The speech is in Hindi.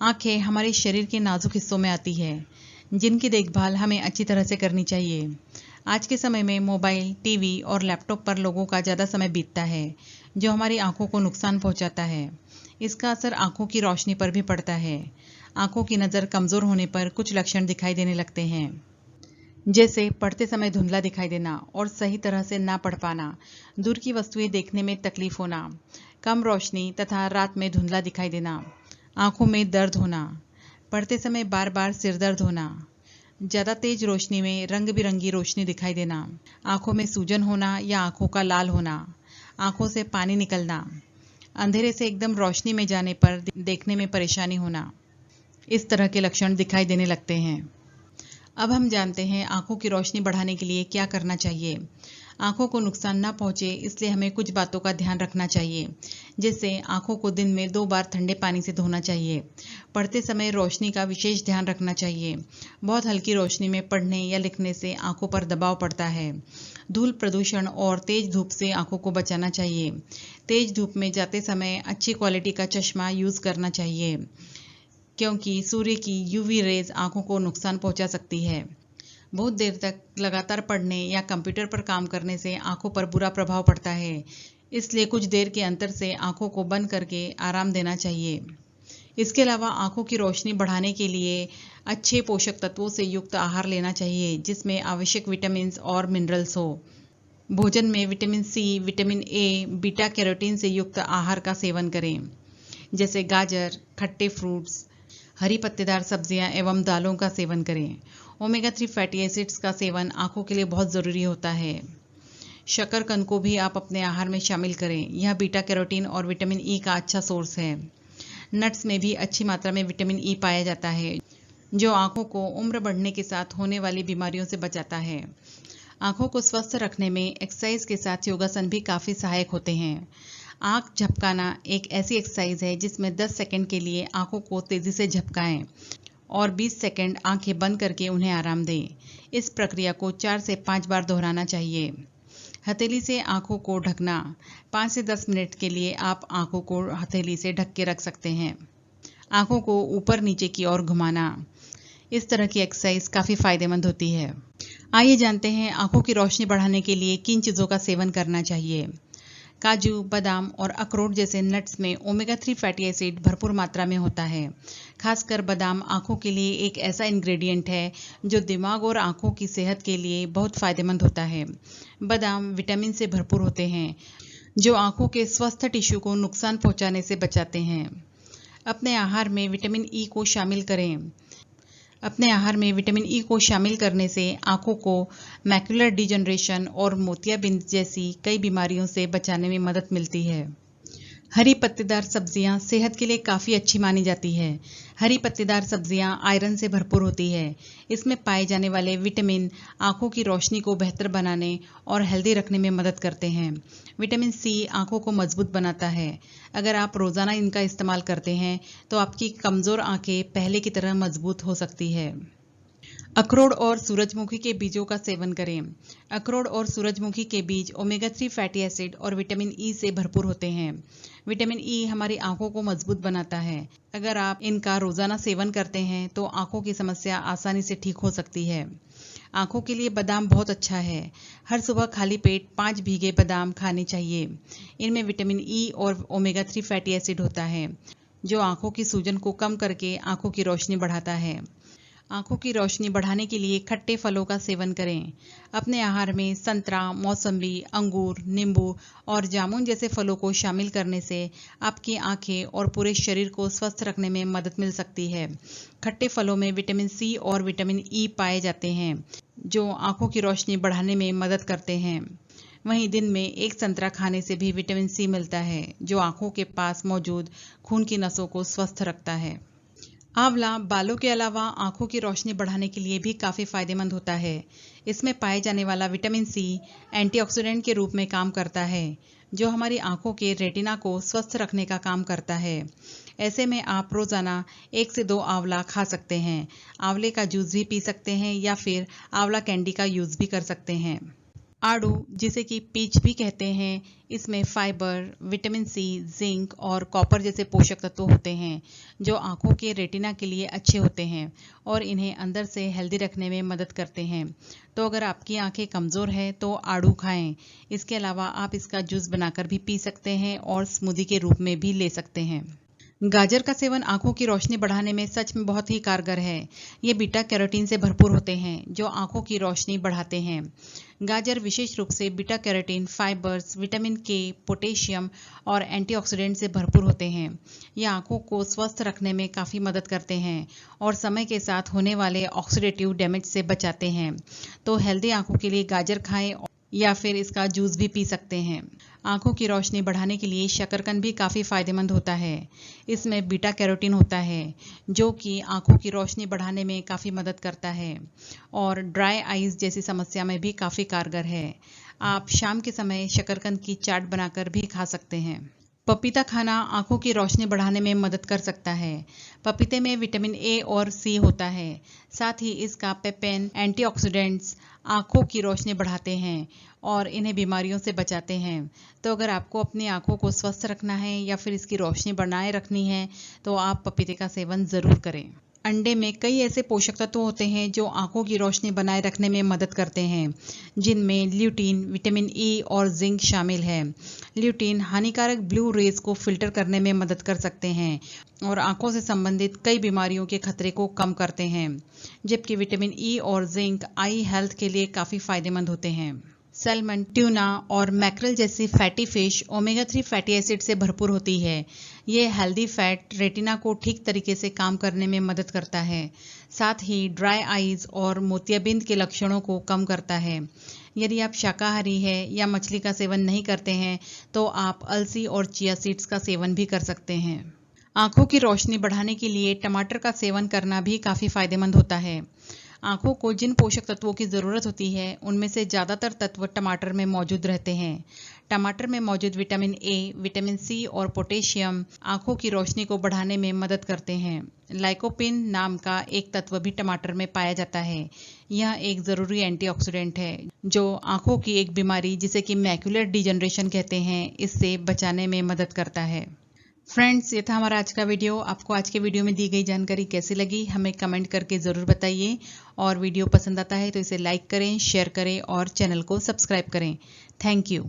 आंखें हमारे शरीर के नाजुक हिस्सों में आती है, जिनकी देखभाल हमें अच्छी तरह से करनी चाहिए। आज के समय में मोबाइल, टीवी और लैपटॉप पर लोगों का ज़्यादा समय बीतता है, जो हमारी आंखों को नुकसान पहुंचाता है। इसका असर आंखों की रोशनी पर भी पड़ता है। आंखों की नज़र कमज़ोर होने पर कुछ लक्षण दिखाई देने लगते हैं, जैसे पढ़ते समय धुंधला दिखाई देना और सही तरह से ना पढ़ पाना, दूर की वस्तुएं देखने में तकलीफ होना, कम रोशनी तथा रात में धुंधला दिखाई देना, आंखों में दर्द होना, पढ़ते समय बार बार सिर दर्द होना, ज़्यादा तेज रोशनी में रंग बिरंगी रोशनी दिखाई देना, आंखों में सूजन होना या आंखों का लाल होना, आंखों से पानी निकलना, अंधेरे से एकदम रोशनी में जाने पर देखने में परेशानी होना, इस तरह के लक्षण दिखाई देने लगते हैं। अब हम जानते हैं आंखों की रोशनी बढ़ाने के लिए क्या करना चाहिए। आंखों को नुकसान ना पहुंचे इसलिए हमें कुछ बातों का ध्यान रखना चाहिए, जैसे आंखों को दिन में 2 बार ठंडे पानी से धोना चाहिए। पढ़ते समय रोशनी का विशेष ध्यान रखना चाहिए। बहुत हल्की रोशनी में पढ़ने या लिखने से आंखों पर दबाव पड़ता है। धूल प्रदूषण और तेज धूप से आंखों को बचाना चाहिए। तेज धूप में जाते समय अच्छी क्वालिटी का चश्मा यूज़ करना चाहिए, क्योंकि सूर्य की यूवी रेज आंखों को नुकसान पहुंचा सकती है। बहुत देर तक लगातार पढ़ने या कंप्यूटर पर काम करने से आंखों पर बुरा प्रभाव पड़ता है, इसलिए कुछ देर के अंतर से आंखों को बंद करके आराम देना चाहिए। इसके अलावा आंखों की रोशनी बढ़ाने के लिए अच्छे पोषक तत्वों से युक्त आहार लेना चाहिए, जिसमें आवश्यक विटामिन और मिनरल्स हो। भोजन में vitamin C, vitamin A, beta carotene से युक्त आहार का सेवन करें, जैसे गाजर, खट्टे फ्रूट्स, हरी पत्तेदार सब्जियां एवं दालों का सेवन करें। ओमेगा 3 फैटी एसिड्स का सेवन आंखों के लिए बहुत ज़रूरी होता है। शकरकंद को भी आप अपने आहार में शामिल करें। यह बीटा कैरोटीन और विटामिन ई का अच्छा सोर्स है। नट्स में भी अच्छी मात्रा में विटामिन ई पाया जाता है, जो आंखों को उम्र बढ़ने के साथ होने वाली बीमारियों से बचाता है। आंखों को स्वस्थ रखने में एक्सरसाइज के साथ योगासन भी काफ़ी सहायक होते हैं। आंख झपकाना एक ऐसी एक्सरसाइज है जिसमें 10 सेकंड के लिए आंखों को तेज़ी से झपकाएं और 20 सेकंड आंखें बंद करके उन्हें आराम दें। इस प्रक्रिया को 4 से 5 बार दोहराना चाहिए। हथेली से आंखों को ढकना, 5 से 10 मिनट के लिए आप आंखों को हथेली से ढक के रख सकते हैं। आंखों को ऊपर नीचे की ओर घुमाना, इस तरह की एक्सरसाइज काफ़ी फायदेमंद होती है। आइए जानते हैं आंखों की रोशनी बढ़ाने के लिए किन चीज़ों का सेवन करना चाहिए। काजू, बादाम और अखरोट जैसे नट्स में ओमेगा 3 फैटी एसिड भरपूर मात्रा में होता है। खासकर बादाम आंखों के लिए एक ऐसा इंग्रेडिएंट है जो दिमाग और आंखों की सेहत के लिए बहुत फायदेमंद होता है। बादाम विटामिन से भरपूर होते हैं, जो आंखों के स्वस्थ टिश्यू को नुकसान पहुंचाने से बचाते हैं। अपने आहार में विटामिन ई को शामिल करें। अपने आहार में विटामिन ई को शामिल करने से आंखों को मैक्युलर डिजनरेशन और मोतियाबिंद जैसी कई बीमारियों से बचाने में मदद मिलती है। हरी पत्तेदार सब्जियां सेहत के लिए काफ़ी अच्छी मानी जाती है। हरी पत्तेदार सब्जियां आयरन से भरपूर होती है। इसमें पाए जाने वाले विटामिन आंखों की रोशनी को बेहतर बनाने और हेल्दी रखने में मदद करते हैं। विटामिन सी आंखों को मजबूत बनाता है। अगर आप रोज़ाना इनका इस्तेमाल करते हैं तो आपकी कमज़ोर आंखें पहले की तरह मजबूत हो सकती है। अखरोट और सूरजमुखी के बीजों का सेवन करें। अखरोट और सूरजमुखी के बीज ओमेगा 3 फैटी एसिड और विटामिन ई से भरपूर होते हैं। विटामिन ई हमारी आंखों को मजबूत बनाता है। अगर आप इनका रोजाना सेवन करते हैं तो आंखों की समस्या आसानी से ठीक हो सकती है। आंखों के लिए बादाम बहुत अच्छा है। हर सुबह खाली पेट 5 भीगे बादाम खाने चाहिए। इनमें विटामिन ई और ओमेगा 3 फैटी एसिड होता है, जो आंखों की सूजन को कम करके आंखों की रोशनी बढ़ाता है। आंखों की रोशनी बढ़ाने के लिए खट्टे फलों का सेवन करें। अपने आहार में संतरा, मौसम्बी, अंगूर, नींबू और जामुन जैसे फलों को शामिल करने से आपकी आंखें और पूरे शरीर को स्वस्थ रखने में मदद मिल सकती है। खट्टे फलों में विटामिन सी और विटामिन ई पाए जाते हैं, जो आंखों की रोशनी बढ़ाने में मदद करते हैं। वहीं दिन में एक संतरा खाने से भी विटामिन सी मिलता है, जो आंखों के पास मौजूद खून की नसों को स्वस्थ रखता है। आंवला बालों के अलावा आंखों की रोशनी बढ़ाने के लिए भी काफ़ी फायदेमंद होता है। इसमें पाए जाने वाला विटामिन सी एंटीऑक्सीडेंट के रूप में काम करता है, जो हमारी आंखों के रेटिना को स्वस्थ रखने का काम करता है। ऐसे में आप रोज़ाना 1 से 2 आंवला खा सकते हैं। आंवले का जूस भी पी सकते हैं या फिर आंवला कैंडी का यूज़ भी कर सकते हैं। आड़ू, जिसे कि पीच भी कहते हैं, इसमें फाइबर, विटामिन सी, जिंक और कॉपर जैसे पोषक तत्व होते हैं जो आंखों के रेटिना के लिए अच्छे होते हैं और इन्हें अंदर से हेल्दी रखने में मदद करते हैं। तो अगर आपकी आंखें कमज़ोर है तो आड़ू खाएं। इसके अलावा आप इसका जूस बनाकर भी पी सकते हैं और स्मूदी के रूप में भी ले सकते हैं। गाजर का सेवन आंखों की रोशनी बढ़ाने में सच में बहुत ही कारगर है। ये बीटा कैरोटीन से भरपूर होते हैं जो आंखों की रोशनी बढ़ाते हैं। गाजर विशेष रूप से बीटा कैरोटीन, फाइबर्स, विटामिन के, पोटेशियम और एंटीऑक्सीडेंट से भरपूर होते हैं। ये आंखों को स्वस्थ रखने में काफ़ी मदद करते हैं और समय के साथ होने वाले ऑक्सीडेटिव डैमेज से बचाते हैं। तो हेल्दी आंखों के लिए गाजर खाएं या फिर इसका जूस भी पी सकते हैं। आंखों की रोशनी बढ़ाने के लिए शकरकंद भी काफ़ी फायदेमंद होता है। इसमें बीटा कैरोटीन होता है जो कि आंखों की रोशनी बढ़ाने में काफ़ी मदद करता है और ड्राई आइज जैसी समस्या में भी काफ़ी कारगर है। आप शाम के समय शकरकंद की चाट बनाकर भी खा सकते हैं। पपीता खाना आंखों की रोशनी बढ़ाने में मदद कर सकता है। पपीते में विटामिन ए और सी होता है। साथ ही इसका पेपेन एंटीऑक्सीडेंट्स आंखों की रोशनी बढ़ाते हैं और इन्हें बीमारियों से बचाते हैं। तो अगर आपको अपनी आंखों को स्वस्थ रखना है या फिर इसकी रोशनी बनाए रखनी है तो आप पपीते का सेवन ज़रूर करें। अंडे में कई ऐसे पोषक तत्व होते हैं जो आंखों की रोशनी बनाए रखने में मदद करते हैं, जिनमें ल्यूटीन, विटामिन ई और जिंक शामिल है। ल्यूटीन हानिकारक ब्लू रेज को फिल्टर करने में मदद कर सकते हैं और आंखों से संबंधित कई बीमारियों के खतरे को कम करते हैं, जबकि विटामिन ई और जिंक आई हेल्थ के लिए काफ़ी फायदेमंद होते हैं। सैल्मन, ट्यूना और मैकरल जैसी fatty fish omega 3 fatty acid से भरपूर होती है। ये हेल्दी फैट रेटिना को ठीक तरीके से काम करने में मदद करता है। साथ ही ड्राई आइज और मोतियाबिंद के लक्षणों को कम करता है। यदि आप शाकाहारी हैं या मछली का सेवन नहीं करते हैं तो आप अलसी और चिया सीड्स का सेवन भी कर सकते हैं। आंखों की रोशनी बढ़ाने के लिए टमाटर का सेवन करना भी काफ़ी फायदेमंद होता है। आंखों को जिन पोषक तत्वों की ज़रूरत होती है उनमें से ज़्यादातर तत्व टमाटर में मौजूद रहते हैं। टमाटर में मौजूद विटामिन ए, विटामिन सी और पोटेशियम आंखों की रोशनी को बढ़ाने में मदद करते हैं। लाइकोपिन नाम का एक तत्व भी टमाटर में पाया जाता है। यह एक ज़रूरी एंटीऑक्सीडेंट है जो आंखों की एक बीमारी जिसे कि मैक्युलर डिजनरेशन कहते हैं, इससे बचाने में मदद करता है। फ्रेंड्स, ये था हमारा आज का वीडियो। आपको आज के वीडियो में दी गई जानकारी कैसी लगी हमें कमेंट करके ज़रूर बताइए और वीडियो पसंद आता है तो इसे लाइक करें, शेयर करें और चैनल को सब्सक्राइब करें। Thank you.